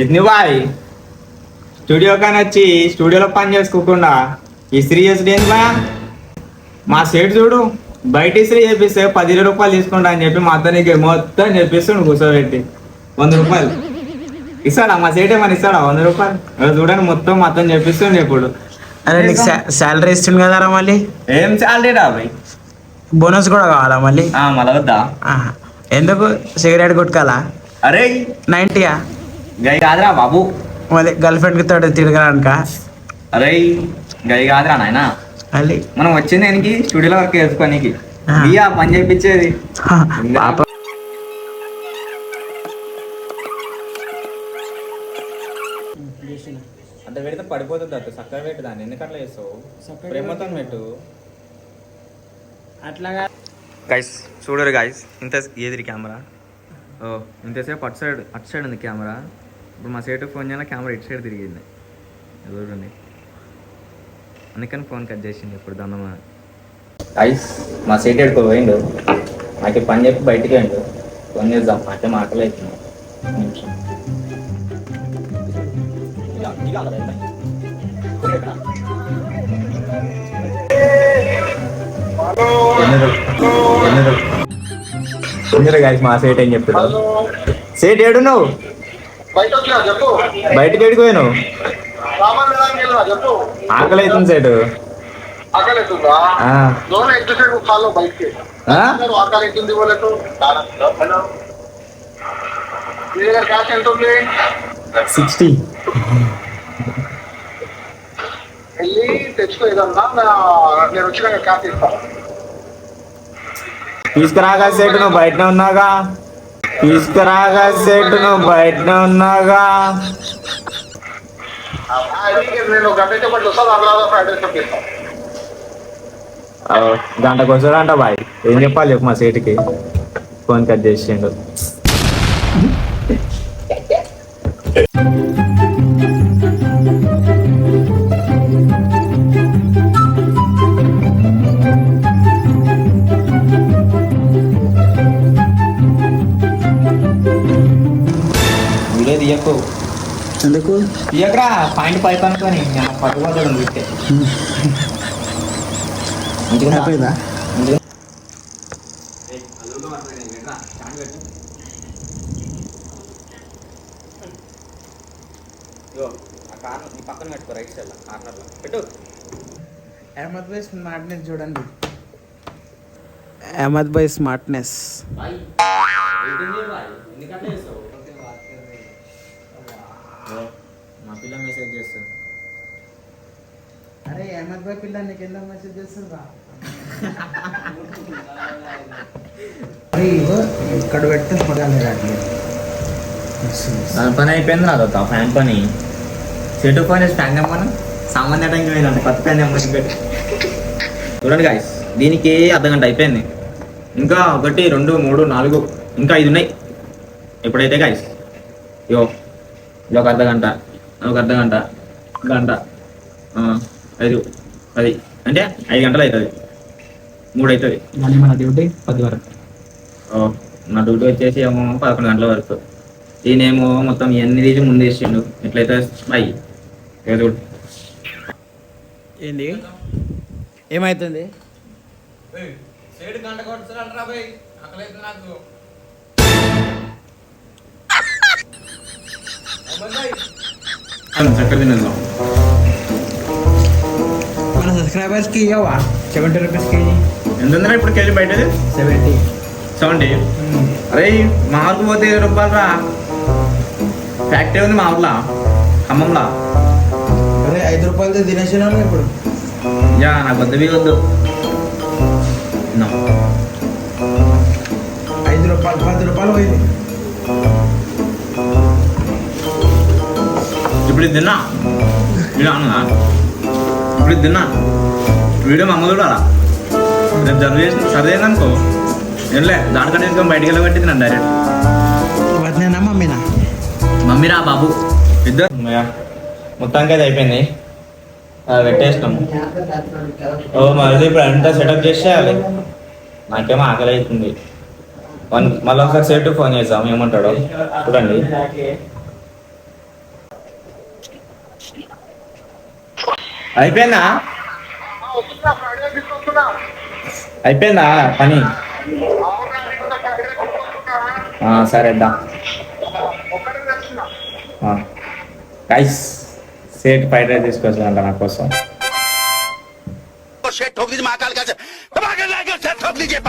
ఎన్ని bye studio కానీ వచ్చి స్టూడియోలో పని చేసుకోకుండా ఇస్త్రీ చేసుడు ఏంది బా? మా సేటు చూడు బయట ఇస్త్రీ చేపిస్తే 10 రూపాయలు తీసుకుంటా అని చెప్పి మా అతనికి మొత్తం చెప్పిస్తుండు కూర్చోబెట్టి 100 రూపాయలు ఇస్తాడా మా సేటు ఏమని ఇస్తాడా 100 రూపాయలు? చూడండి మొత్తం మొత్తం చెప్పిస్తుండే ఇప్పుడు. అరే నీకు శాలరీ ఇస్తుంది కదరా మళ్ళీ? ఏం శాలరీ రా బాయ్? బోనస్ కూడా కావాలా మళ్ళీ? మళ్ళీ వద్దా? ఎందుకు సిగరెట్ కొట్టుకోవాలా? అరే 90యా? గై కాదురా బాబు, మళ్ళీ గర్ల్ ఫ్రెండ్ తోటి తిరగడానిక? అరే గై కాదురా నాయన, మళ్ళీ మనం వచ్చింది దానికి స్టూడియోలో వర్క్ చేసుకోనికి, బియ్యా పని చేయించేది. పాప అంత పెడితే పడిపోతుంది అట్లా, చక్కగా పెట్టు దాన్ని, ఎందుకట్లా చేస్తావు? ప్రేమతో పెట్టు అట్లాగా. గైస్ చూడరు గైస్, ఇంత ఏదిరి కెమెరా, ఇంతసేపు అటు సైడ్ ఉంది కెమెరా. ఇప్పుడు మా సేటు ఫోన్ చేయాలి, కెమెరా ఇటు సైడ్ తిరిగింది చూడండి, అందుకని ఫోన్ కట్ చేసింది. ఇప్పుడు దన్నమా గైస్, మా సేటు ఎడుకో పోయిండు, నాకు పని చెప్పి బయటికి పోయిండు. ఫోన్ చేద్దాం, నాకే మాటలు అవుతుంది. గైస్ మా సేట్ ఏం చెప్తున్నావు? సేట్ ఏడు నువ్వు బయటకి ఏడుకోను, ఆకలి అవుతుంది సేటు. $60 వెళ్ళి తెచ్చుకో, ఏదన్నా నేను వచ్చినాక కాఫీ ఇస్తాను. తీసుకురాగా సేటు, నువ్వు బయటనే ఉన్నాగా. తీసుకురాగా సేటు, నువ్వు బయటనే ఉన్నాగా. నేను గంట అయితే పట్టు వస్తాను, అందులో ఫ్రైడ్ రైస్ పంపిస్తాను. గంటకు వస్తాడంట బాయ్, ఏం చెప్పాలి చెప్పు మా సేటుకి. ఫోన్ కట్ చేసిండు. వీడియో తీయకు. ఎందుకు తీయకరా, పాయింట్ పైప్ అనుకొని పట్టుకోతాడు వీటే. అయిపోయిందా? పక్కన పెట్టుకో, రైట్ సైడ్ కార్నర్లో పెట్టు. అహ్మద్ భాయ్ స్మార్ట్నెస్ చూడండి, అహ్మద్ భాయ్ స్మార్ట్నెస్. మా పిల్ల మెసేజ్ చేస్తుంది. అరే అహ్మద్ భాయ్ పిల్ల నీకు ఎందుకు మెసేజ్ చేస్తుందా? అరే ఇగో ఇక్కడ పెడితే పగలేదు అట్లే. దాని పని అయిపోయింది నాతో, ఫ్యాన్ పని. సెట్ ఫోన్ చేసి ఫ్యాన్ తెమ్మను, సామాన్ తేటానికి పోయినాను, కొత్త ఫ్యాన్ తెమ్మని పెట్టి. చూడండి గాయస్, దీనికి అర్ధగంట అయిపోయింది. ఇంకా 1 2 3 4 ఇంకా 5 ఉన్నాయి. ఎప్పుడైతే గాయస్ ఇగో ఒక అర్ధగంట, ఒక అర్ధగంట, గంట, 5 10 అంటే 5 గంటలు అవుతుంది, 3 అవుతుంది. మన డ్యూటీ 10 వరకు. నా డ్యూటీ వచ్చేసి ఏమో 11 గంటల వరకు. ఈయనేమో మొత్తం ఎన్ని తీసి ముందు వేసిండు, ఎట్లయితే బాయ్. చూడు ఏంది ఏమైతుంది? చక్కర తినేద్దాం. మన సబ్స్క్రైబర్స్కి ఇవ్వవా 70 రూపీస్ కేజీ? ఎంత ఉందా ఇప్పుడు కేజీ బయటది? 70. అరే మా ఊరికి పోతే 20 రూపాయలు రా. ఫ్యాక్టరీ ఉంది మా ఊర్లో, ఖమ్మంలో. అరే 5 రూపాయలతో తినేసినాను ఇప్పుడు. యా నాకు వద్దు, మీ వద్దు. 5 రూపాయలు 10 రూపాయలు పోయింది. ఇప్పుడు ఇది తిన్నా వీడియో అన్నా, ఇప్పుడు ఇది తిన్నా వీడియో మా అమ్మ చూడాలా. రేపు జరుగు చేసి సరిదేంది అనుకో, ఏంలే దానికంటే ఇంకా బయటికి వెళ్ళబట్టి తిన్నాను డైరెక్ట్. వదిలేనా మమ్మీనా? మమ్మీరా బాబు ఇద్దరు. మొత్తానికి అది అయిపోయింది, పెట్టేసినాము. మళ్ళీ ఇప్పుడు అంతా సెటప్ చేసేయాలి. నాకేమో ఆకలి అవుతుంది. మళ్ళీ ఒకసారి సేటు ఫోన్ చేద్దాం, ఏమంటాడో చూడండి. అయిపోయిందా వస్తున్నా ఫ్రైడే తీసుకొస్తున్నా. అయిపోయిందా పని అవునా, ఇంకా ఫ్రైడే తీసుకొస్తున్నా. సరే దా ఒక్కడే తెస్తున్నా. గైస్ సేట్ ఫ్రైడ్ రైస్ తీసుకొచ్చానంట నా కోసం. ठोक दीजिए महाकाल का ठोक लीजिए